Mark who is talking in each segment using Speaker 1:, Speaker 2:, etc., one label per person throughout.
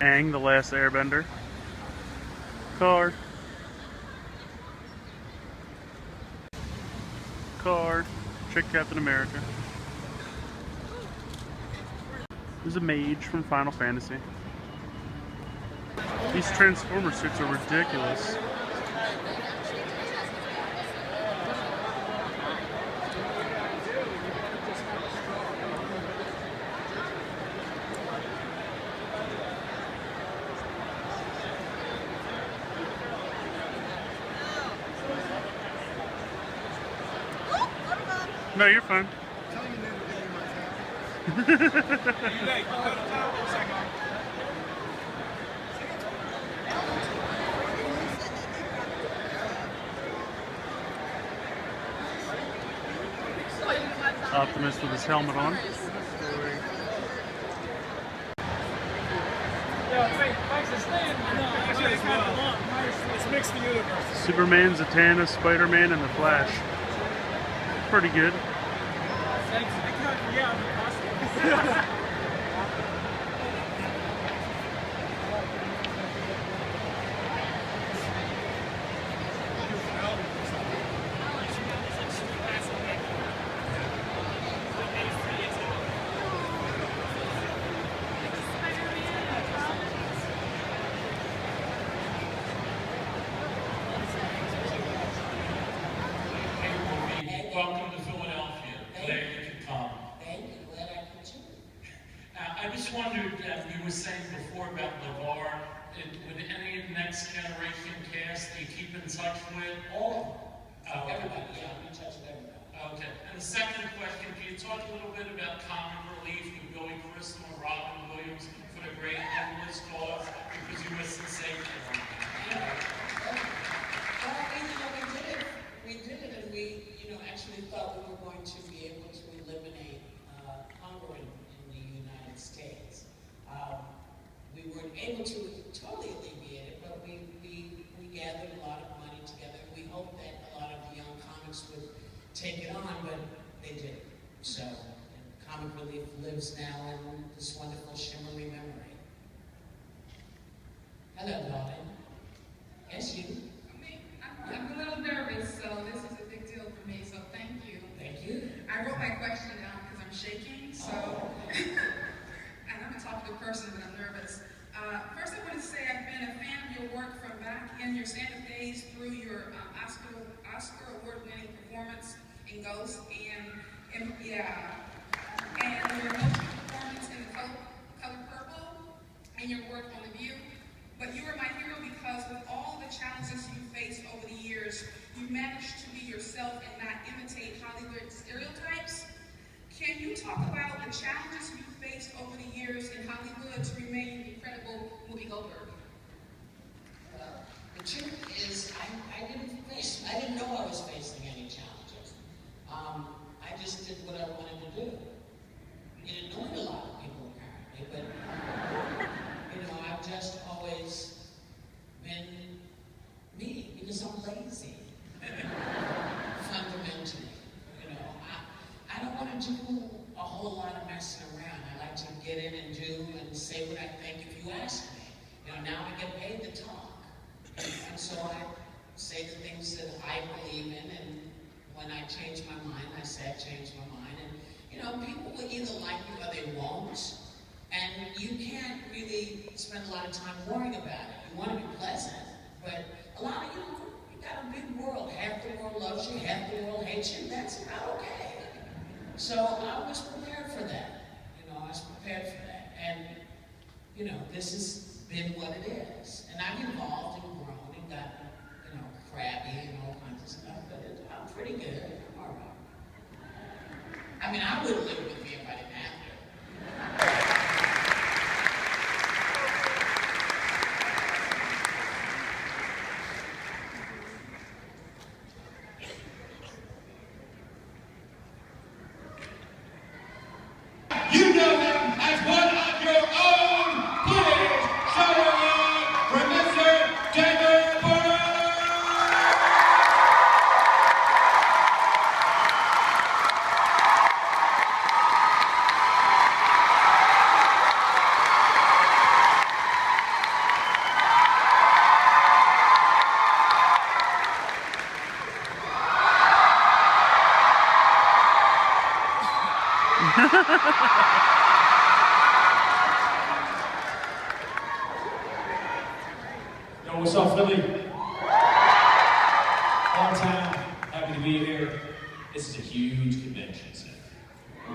Speaker 1: Aang, the Last Airbender. Car. Car. Chick Captain America. There's a mage from Final Fantasy. These Transformer suits are ridiculous. No, you're fine. Optimus with his helmet on. Superman, Zatanna, Spider-Man, and the Flash. Pretty good.
Speaker 2: Welcome to Philadelphia. Glad you could come.
Speaker 3: Thank you. Glad I could too.
Speaker 2: I just wondered, you were saying before about LeVar, would any of the next generation cast do you keep in touch with?
Speaker 3: All
Speaker 2: Oh,
Speaker 3: everybody, yeah, I'm in touch with everybody.
Speaker 2: Okay. And the second question, can you talk a little bit about Comic Relief with Billy Crystal and Robin Williams for the great homeless cause? Because you were sensational.
Speaker 3: Yeah. Well, we did it, and we, actually thought we were going to be able to eliminate hunger in the United States. We weren't able to totally alleviate it, but we gathered a lot of money together. We hoped that a lot of the young comics would take it on, but they didn't. So, Comic Relief lives now in this wonderful shimmery memory. Hello, darling. Yes, you.
Speaker 4: I'm a little nervous, so this is a big deal for me, so thank you.
Speaker 3: Thank you.
Speaker 4: I wrote my question down because I'm shaking, so, and I'm a talkative person, but I'm nervous. First I want to say I've been a fan of your work from back in your stand-up days through your Oscar award-winning performance in Ghost, and your emotional performance in The Color Purple, and your work on The View. But you are my hero because with all the challenges you faced over the years, you managed to be yourself and not imitate Hollywood stereotypes. Can you talk about the challenges you faced over the years in Hollywood to remain the incredible Whoopi Goldberg?
Speaker 3: The truth is, I didn't know I was facing any challenges. I just did what I wanted to do. It annoyed a lot of people apparently, but I've just always been me because I'm lazy. Fundamentally, I don't want to do a whole lot of messing around. I like to get in and do and say what I think if you ask me. Now I get paid to talk. And so I say the things that I believe in, and when I change my mind, I say I changed my mind. And people will either like you or they won't. And you can't really spend a lot of time worrying about it. You want to be pleasant, but a lot of you got a big world. Half the world loves you, half the world hates you. That's about okay. So I was prepared for that. I was prepared for that. And, this has been what it is. And I've evolved and grown and gotten, crabby and all kinds of stuff, but I'm pretty good. I'm all right. I mean, I wouldn't live with me if I didn't have to.
Speaker 5: Yo, what's up, Philly? All town, happy to be here. This is a huge convention center.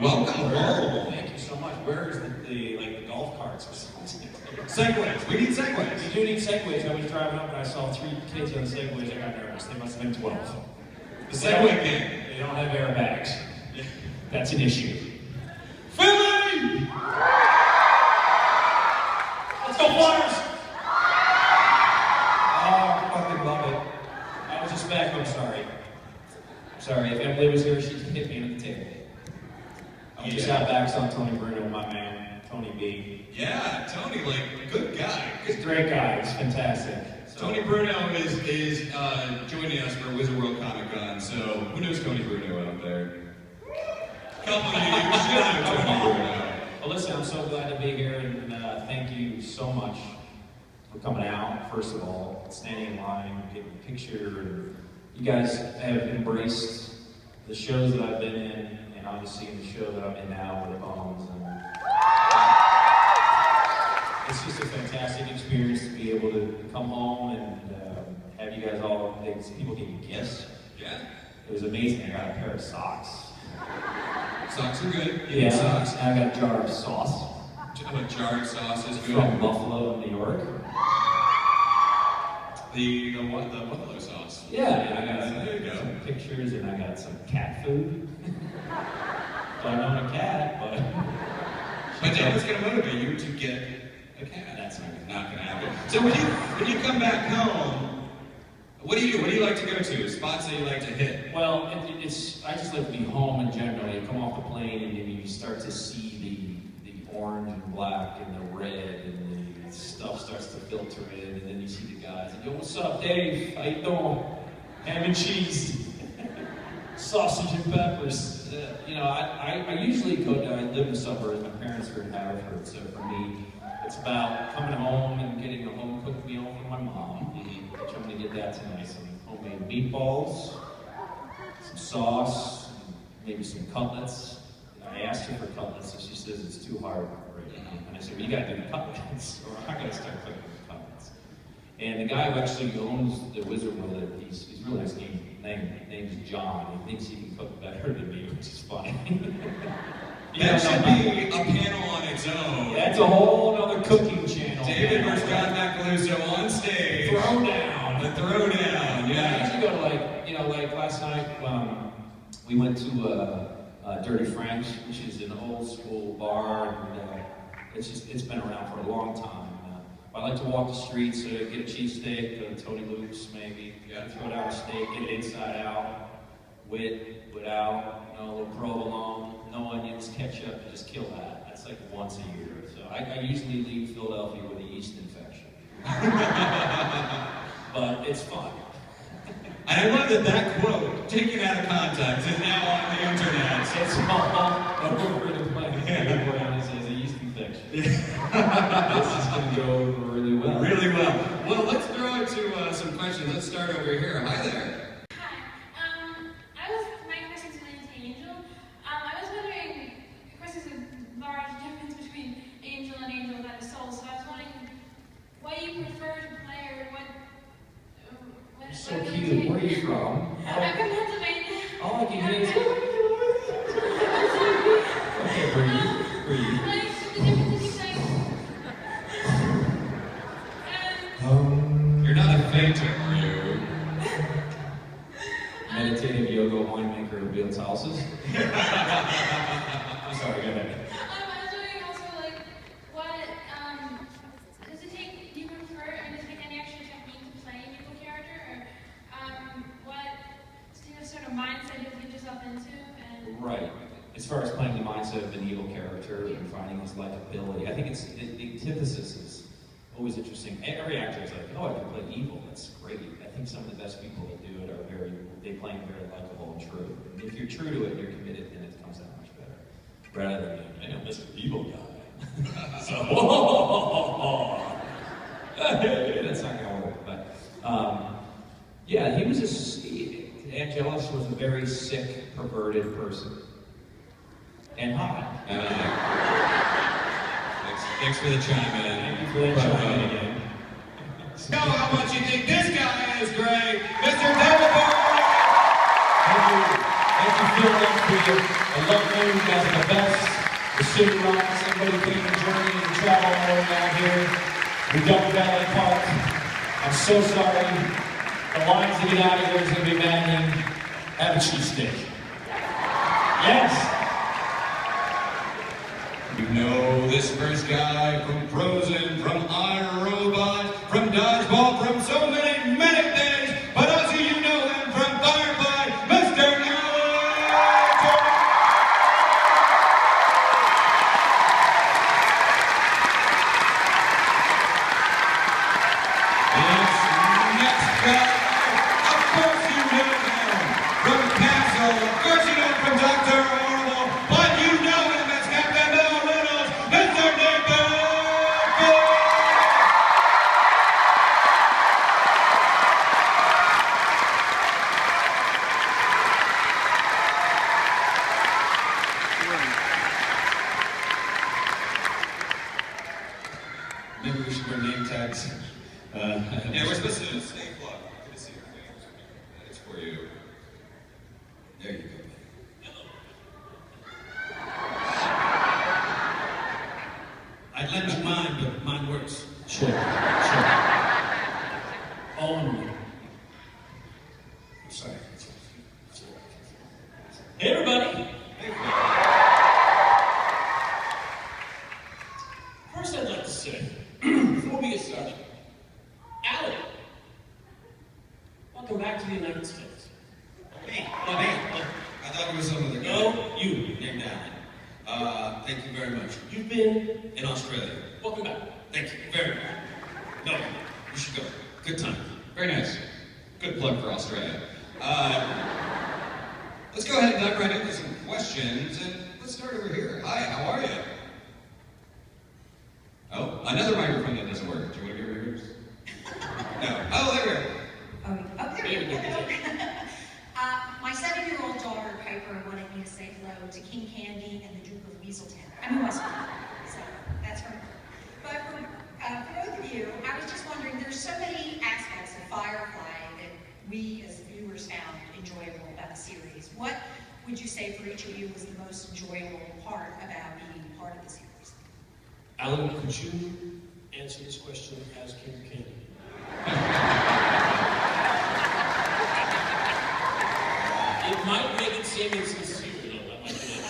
Speaker 6: Welcome home.
Speaker 5: Thank you so much. Where is the golf carts or something?
Speaker 6: Segways. We need segways.
Speaker 5: We do need segways. I was driving up and I saw 3 kids on segways. I got nervous. They must have been 12.
Speaker 6: The Segway gang.
Speaker 5: They don't have airbags. That's an issue.
Speaker 6: Philly!
Speaker 5: Let's go Flyers! Oh, I fucking love it. I was just back. I'm sorry. I'm sorry. If Emily was here, she'd hit me under the table. I just got back on Tony Bruno, my man, Tony B.
Speaker 6: Yeah, Tony, good guy.
Speaker 5: He's a great guy. He's fantastic. So,
Speaker 6: Tony Bruno is joining us for Wizard World Comic Con, so who knows Tony Bruno out there? Couple of you should know Tony Bruno.
Speaker 5: Well, listen, I'm so glad to be here, and thank you so much for coming out, first of all, standing in line, getting a picture, and you guys have embraced the shows that I've been in, and obviously in the show that I'm in now with the Bones, and it's just a fantastic experience to be able to come home and have you guys all, people give you gifts.
Speaker 6: Yeah.
Speaker 5: It was amazing. I got a pair of socks.
Speaker 6: Socks are good.
Speaker 5: Yeah,
Speaker 6: Socks.
Speaker 5: and I got a jar of sauce.
Speaker 6: A jarred sauce is good.
Speaker 5: From Buffalo, New York.
Speaker 6: The buffalo sauce.
Speaker 5: Yeah, I got
Speaker 6: there you go.
Speaker 5: some pictures and I got some cat food. Don't own a cat, but...
Speaker 6: But then what's going to motivate you to get a cat?
Speaker 5: That's
Speaker 6: not going to happen. So when you come back home, what do you do? What do you like to go to? Spots that you like to hit?
Speaker 5: Well, I just like to be home in general. You come off the plane and then you start to see the orange and black and the red and the stuff starts to filter in, and then you see the guys and yo, what's up, Dave? How you doing? Ham and cheese, sausage and peppers. I usually go down. I live in the suburbs. My parents are in Haverford, so for me, it's about coming home and getting a home cooked meal from my mom. Which I'm going to get that tonight. Some homemade meatballs, some sauce, maybe some cutlets. I asked her for cutlets, and she says it's too hard right now. And I said, well, you got to do the cutlets, or I'm not going to start cooking the cutlets. And the guy who actually owns the Wizard World, he's really nice name's John. He thinks he can cook better than me, which is funny.
Speaker 6: That should be a panel on its own.
Speaker 5: That's a whole other cooking channel.
Speaker 6: David versus John Macaluso on stage.
Speaker 5: Throwdown.
Speaker 6: The throwdown, yeah.
Speaker 5: I usually go to like last night, we went to Dirty French, which is an old school bar, and it's been around for a long time. I like to walk the streets, get a cheesesteak, go to Tony Luke's maybe, throw down a steak, get it inside out, without, a little provolone, no onions, ketchup, just kill that. That's like once a year. So I usually leave Philadelphia with a yeast infection. But it's fun.
Speaker 6: And I love that quote, taken out of context, is now on the internet.
Speaker 5: It's all over the place. It says a yeast infection. This is going to go over really well.
Speaker 6: Really well. Well, let's throw it to some questions. Let's start over here. Hi there.
Speaker 7: My question is related to Angel. I was wondering, of course, there's a large difference between Angel and Angel Without a Soul, so I was wondering what you prefer to play, or what
Speaker 5: So cute. Where are you from?
Speaker 7: I'm from Pennsylvania.
Speaker 5: All I can hear is... Okay, breathe.
Speaker 7: Like, the difference is like...
Speaker 6: You're not a fainter, are you?
Speaker 5: Meditative yoga winemaker who builds houses. I'm sorry, go ahead.
Speaker 7: I was wondering also, like, what, does it take, do you prefer, does it take any extra technique to play an evil character, or, what sort of mindset you put yourself into, and...
Speaker 5: Right. As far as playing the mindset of an evil character and finding his likability, I think it's the antithesis is always interesting. Every actor is like, oh, I can play evil. That's great. I think some of the best people that do it are they play very likable and true. And if you're true to it, you're committed, then it comes out much better. Rather than, I'm Mr. Evil Guy. So, that's not gonna work. But yeah, he was Angelus was a very sick, perverted person. And hot.
Speaker 6: Thanks for the chime in.
Speaker 5: Thank you for that chime in again.
Speaker 6: Know how much you think this guy is great, Mr. David Bowie!
Speaker 5: Thank you, Philadelphia. I love you. You guys are the best. The City Rocks, everybody taking the journey and travel all around here. We don't Valley Park. I'm so sorry. The lines to get out of here is going to be maddening. Have a cheesesteak. Yes.
Speaker 6: You know this first guy from Frozen, from iRobot, from Dodgeball, from so many, many things, but also you know him from Firefly, Mr. Alan Tudyk! This next guy, of course you know him from Castle, of course you know him from Dr. Horrible, but you know him as Captain Bill Reynolds, Mr. Nick Fury! Maybe we should wear name tags. Yeah, we're supposed to stay plugged. Good to see your face. It's for you. There you go.
Speaker 8: I'd lend you mine, but mine works.
Speaker 5: Sure. All in one.
Speaker 8: I'm sorry.
Speaker 5: Hey, everybody. First, I'd like to say, before we get started, Alan, welcome back to the United States.
Speaker 8: Hey, oh, man. I thought it was some other guy.
Speaker 5: No, you.
Speaker 8: Named Alan. Thank you very much.
Speaker 5: You've been.
Speaker 8: In Australia.
Speaker 5: Welcome back.
Speaker 8: Thank you very much. No, you should go. Good time.
Speaker 6: Very nice. Good plug for Australia. Let's go ahead and dive right into some questions, and let's start over here. Hi, how are you? Oh, another microphone that doesn't work. Do you want to give her yours? No. Oh, there we go.
Speaker 9: My 7-year-old daughter, Piper, wanted me to say hello to King Candy and the Duke of Weaseltown. I'm in Westwood, so that's from her. But for both of you, I was just wondering, there's so many aspects of Firefly that we as viewers found enjoyable about the series. What would you say for each of you was the most enjoyable part about being part of the series?
Speaker 5: Alan, could you answer this question as King Candy? It might make it seem insincere, though. That might be it.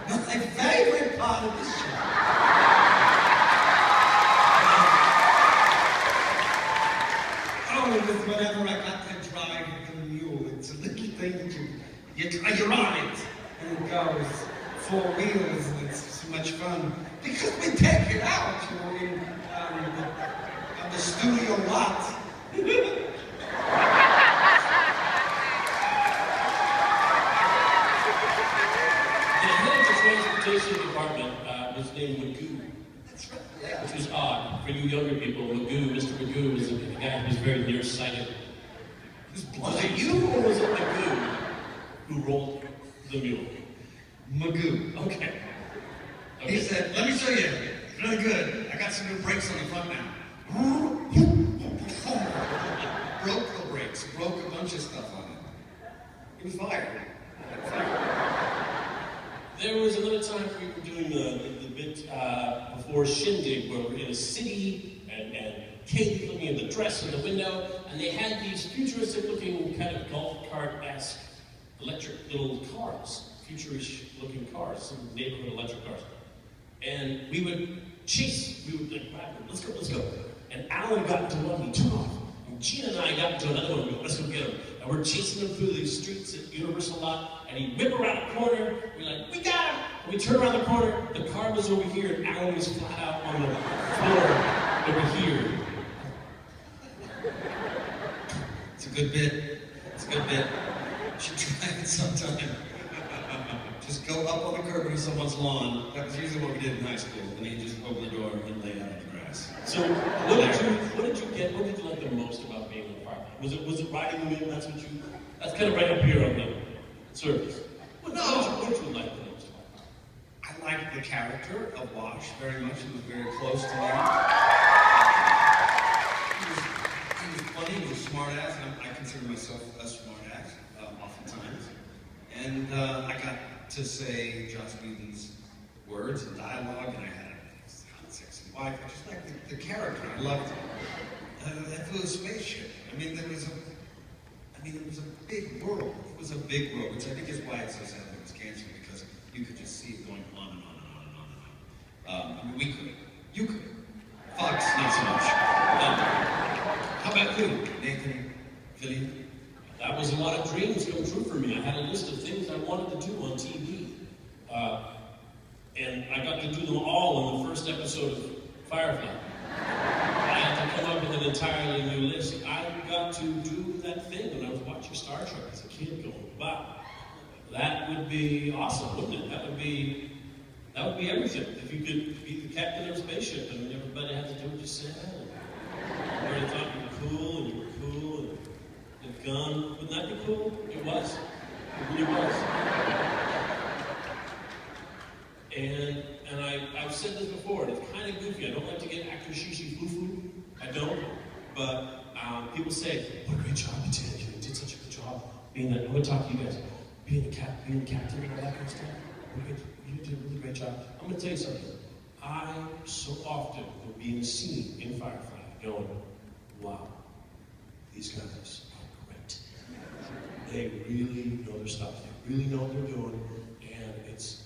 Speaker 8: My favorite part of the show. Oh, with whatever I got to drive the mule. It's a little thing that you're on it, and it goes 4 wheels, and it's so much fun. Because we take it out, you know, in the studio lot.
Speaker 5: The head of the transportation department was named Magoo, which was odd for you younger people. Magoo, Mr. Magoo, was a guy who was very nearsighted. Was it you or was it Magoo who rolled the mule?
Speaker 8: Magoo.
Speaker 5: Okay.
Speaker 8: He said, let me show you. It's really good. I got some new brakes on the front now. Broke the brakes. Broke a bunch of stuff on it. He was fired.
Speaker 5: There was another time we were doing the bit before Shindig where we're in a city and Kate was looking at the dress in the window and they had these futuristic looking kind of golf cart-esque electric little cars, futurish looking cars, some neighborhood electric cars. And we would chase, we would like, let's go. And Alan got into one, he took off. And Gina and I got into another one, we go, let's go get him. And we're chasing him through these streets at Universal lot, and he'd whip around a corner, we're like, we got him! And we turn around the corner, the car was over here, and Alan was flat out on the floor over here.
Speaker 8: It's a good bit. It's a good bit. You should try it sometime. Just go up on the curb into someone's lawn. That was usually what we did in high school. And then you just open the door and lay out on the grass.
Speaker 5: So, what did you like the most about being on Firefly? Was it riding the mule? That's kind of right up here on the surface. What did you like the most about Firefly?
Speaker 8: I like
Speaker 6: character of Wash very much. He was very close to me. He was funny, he was a smart ass, and I consider myself a smart ass, oftentimes. And I got to say Joss Whedon's words and dialogue, and I had a hot, sexy wife. I just liked the character. I loved him. I flew a spaceship. I mean, there was a big world. It was a big world, which I think is why it's so sad that it was canceled, because you could just see it going on and on and on and on and on. I mean, we could. You could. Fox, not so much. How about you, Nathan Fillion?
Speaker 10: That was a lot of dreams come true for me. I had a list of things I wanted to do on TV. And I got to do them all in the first episode of Firefly. I had to come up with an entirely new list. I got to do that thing when I was watching Star Trek as a kid going, wow, that would be awesome, wouldn't it? That would be everything. If you could be the captain of a spaceship and everybody had to do what you said. Everybody thought you were cool and you were cool and the gun. Wouldn't that be cool? It was. It really was. And I've said this before, and it's kind of goofy. I don't like to get actor shishi foo-foo. I don't. But people say, what a great job you did. You did such a good job being that. I'm going to talk to you guys. Being the captain and all that kind of stuff. You did a really great job. I'm going to tell you something. I so often would be in a scene in Firefly going, wow, these guys are great. They really know their stuff. They really know what they're doing. And this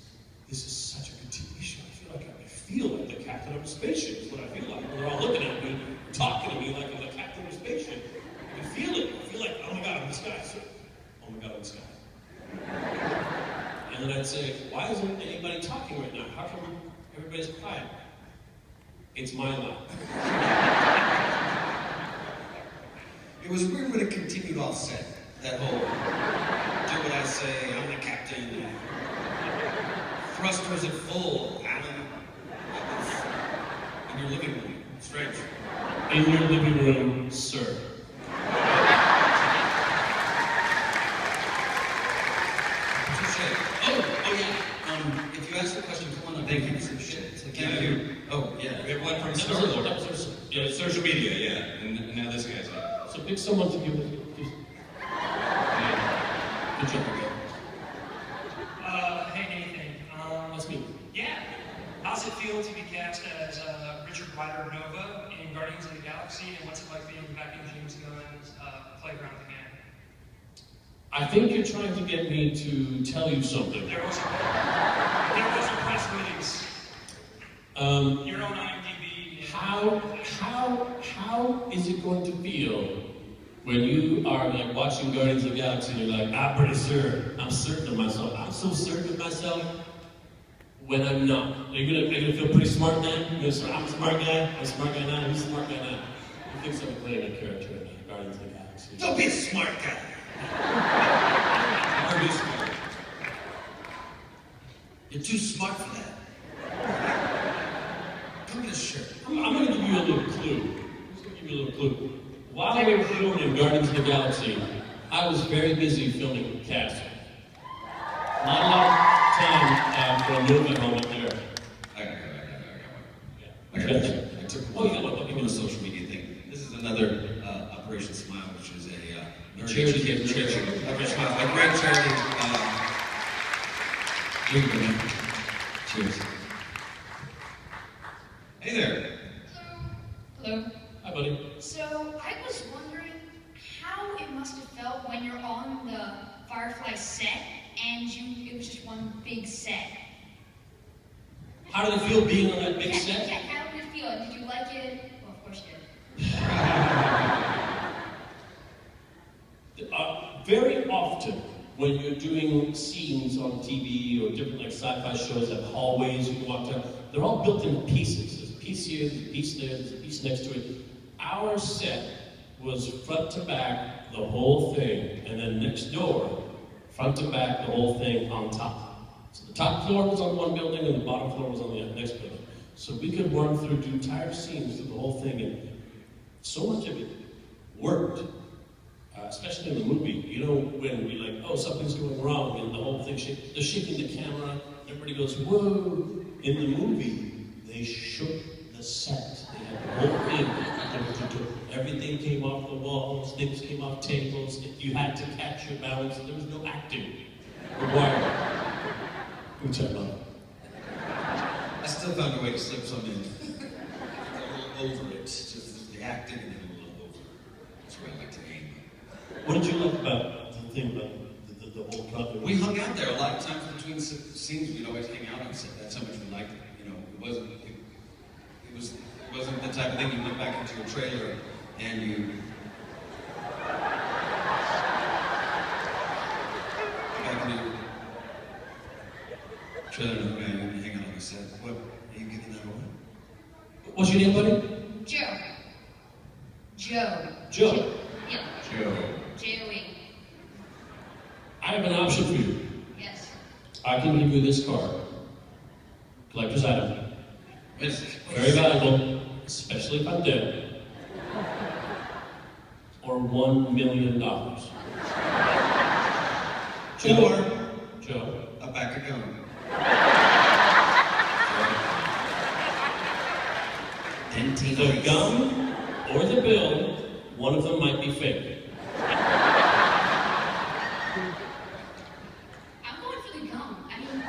Speaker 10: is such a good TV show. I feel like the captain of a spaceship is what I feel like. They're all looking at me, talking to me like I'm the captain of a spaceship. I can feel it. I feel like, oh my God, I'm this guy. So, oh my God, I'm this guy. And then I'd say, why isn't anybody talking right now? How come everybody's quiet? It's my life.
Speaker 6: It was weird when it continued off set. That whole, do what I say, I'm the captain. Thrusters at full, Alan. That was in your living room. Strange.
Speaker 10: In your living room, sir.
Speaker 6: Oh yeah. If you ask the question, come on up. Thank you for some shit. Thank you. Oh yeah.
Speaker 5: We have one from Star Wars. Yeah, social media. Yeah, and now this guy's on.
Speaker 10: So pick someone to give it. Good job again.
Speaker 11: Hey Nathan.
Speaker 10: That's me.
Speaker 11: Yeah. How's it feel to be cast as Richard Ryder Nova in Guardians of the Galaxy, and what's it like being back in James Gunn's playground again?
Speaker 10: I think you're trying to get me to tell you something.
Speaker 11: There was a press release. Your own IMDb.
Speaker 10: How is it going to feel when you are like watching Guardians of the Galaxy and you're like, I'm pretty sure, I'm certain of myself. I'm so certain of myself when I'm not. Are you gonna feel pretty smart then? I'm a smart guy. I'm a smart guy now. Who's a smart guy now? Who thinks I'm playing a character in Guardians of the Galaxy?
Speaker 6: Don't be a smart guy.
Speaker 10: Are you smart?
Speaker 6: You're too smart for that. Come get a shirt.
Speaker 10: I'm going to give you a little clue. While we were filming Guardians of the Galaxy, I was very busy filming casting. Not a lot of time for a movement moment there.
Speaker 6: I got one. I took one social media thing. This is another Operation Smile, which is a charity. Operation Smile, a great charity. Here you go, man. Cheers. Hey there.
Speaker 12: Hello.
Speaker 10: Hi, buddy.
Speaker 12: So, I was wondering how it must have felt when you're on the Firefly set and it was just one big set.
Speaker 10: How did it feel being on that big set?
Speaker 12: Yeah, how did it feel? Did you like it? Well, of course you did.
Speaker 10: Very often, when you're doing scenes on TV or different like sci-fi shows that hallways you can walk down, they're all built in pieces. There's a piece here, there's a piece there, there's a piece next to it. Our set was front to back, the whole thing, and then next door, front to back, the whole thing on top. So the top floor was on one building and the bottom floor was on the next building. So we could run through entire scenes through the whole thing, and so much of it worked. Especially in the movie, you know, when we like, oh, something's going wrong, and the whole thing, they're shaking the camera, everybody goes, whoa. In the movie, they shook the set. They had the whole thing. Everything came off the walls, things came off tables. You had to catch your balance. There was no acting required. Which I love.
Speaker 6: I still found a way to slip some in. A little over it. Just the acting and then a little over. That's where I like to aim.
Speaker 10: What did you like about the thing about the whole project?
Speaker 6: We hung out there a lot of times between scenes. We'd always hang out on set. That's how much we liked it. You know, it wasn't the type of thing you went back into your trailer and you back into your trailer and hang out on the set. What are you getting that away?
Speaker 10: What's your name, buddy?
Speaker 12: Joe. Joe.
Speaker 10: Joe.
Speaker 12: Yeah.
Speaker 6: Joe.
Speaker 12: Joey.
Speaker 10: I have an option for you.
Speaker 12: Yes.
Speaker 10: I can give you this card. Collector's item. It's very valuable, especially if I'm dead. Or $1 million. Joe. Joe.
Speaker 6: A pack of gum.
Speaker 10: The gum or the bill, one of them might be fake.
Speaker 12: I'm going for the gum. I mean,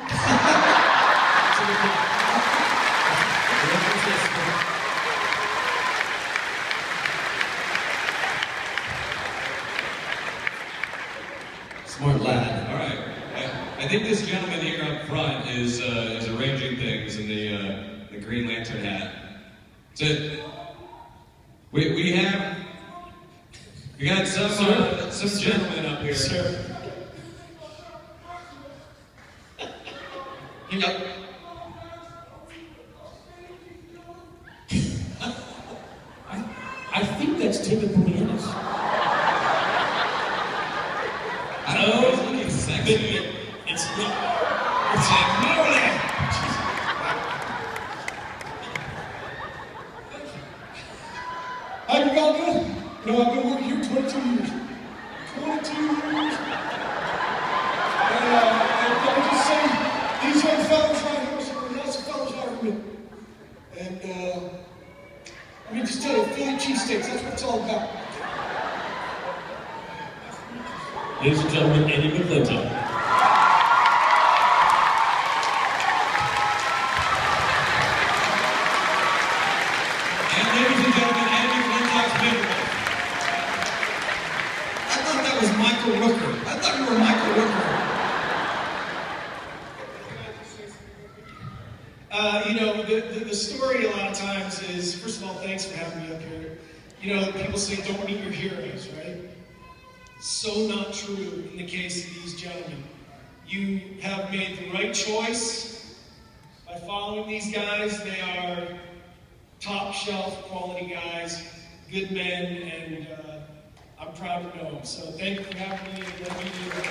Speaker 6: Smart lad. All right. I think this gentleman here up front is arranging things in the Green Lantern hat. So we got some gentlemen up here.
Speaker 10: Sir.
Speaker 6: Yep.
Speaker 10: I think that's David Boreanaz.
Speaker 6: I don't know. He's looking sexy.
Speaker 10: It's not.
Speaker 6: It's like, Marley!
Speaker 8: How you all good? You know, I've been working here 22 years. 22 years. And I would just say, these young fellas right here, some of the nicer fellas out here. And let me just tell you, Philly cheesesteaks, that's what it's all about.
Speaker 10: Ladies and gentlemen, Andy McClintock.
Speaker 6: And ladies and gentlemen, Andy McClintock's midwife. I thought that was Michael Rooker. I thought you were Michael Rooker.
Speaker 8: You know, the story a lot of times is, first of all, thanks for having me up here. You know, people say don't meet your heroes, right? So not true in the case of these gentlemen. You have made the right choice by following these guys. They are top shelf quality guys, good men, and I'm proud to know them. So thank you for having me and let me do it.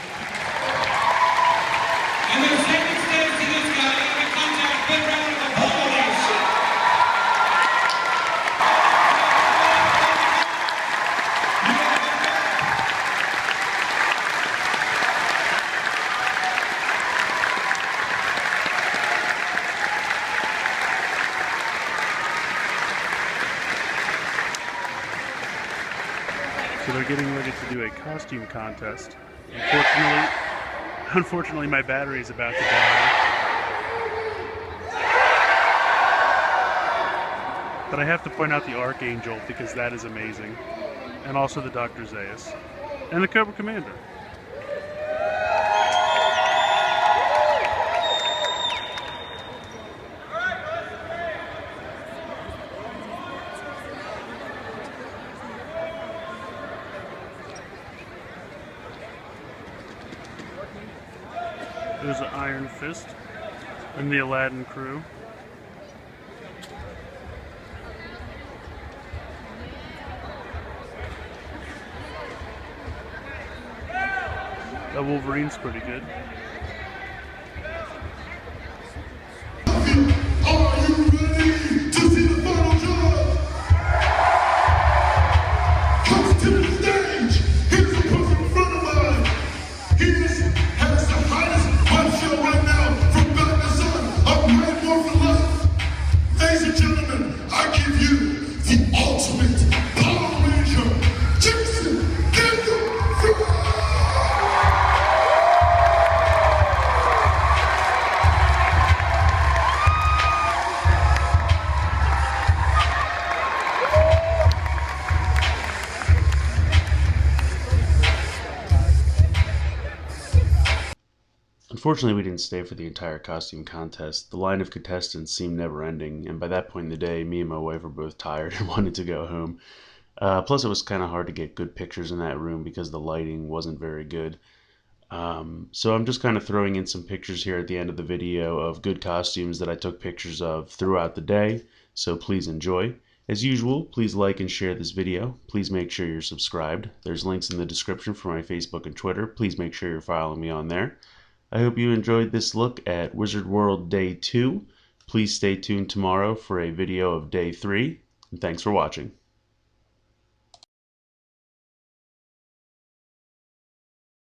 Speaker 6: And their second stage to this guy, Andy McClintock, big round of applause.
Speaker 1: So they're getting ready to do a costume contest. Unfortunately, my battery is about to die. But I have to point out the Archangel because that is amazing. And also the Dr. Zaius. And the Cobra Commander. There's an Iron Fist and the Aladdin crew. That Wolverine's pretty good.
Speaker 13: Are you ready to see the final judge? Comes to the stage. Here's the person in front of mine. He has the highest punch show right now from back to sun. A great one for ultimate Power Ranger, Jason Daniel.
Speaker 1: Unfortunately, we didn't stay for the entire costume contest. The line of contestants seemed never ending, and by that point in the day, me and my wife were both tired and wanted to go home. Plus, it was kind of hard to get good pictures in that room because the lighting wasn't very good. So I'm just kind of throwing in some pictures here at the end of the video of good costumes that I took pictures of throughout the day, so please enjoy. As usual, please like and share this video. Please make sure you're subscribed. There's links in the description for my Facebook and Twitter. Please make sure you're following me on there. I hope you enjoyed this look at Wizard World Day 2. Please stay tuned tomorrow for a video of Day 3, and thanks for watching.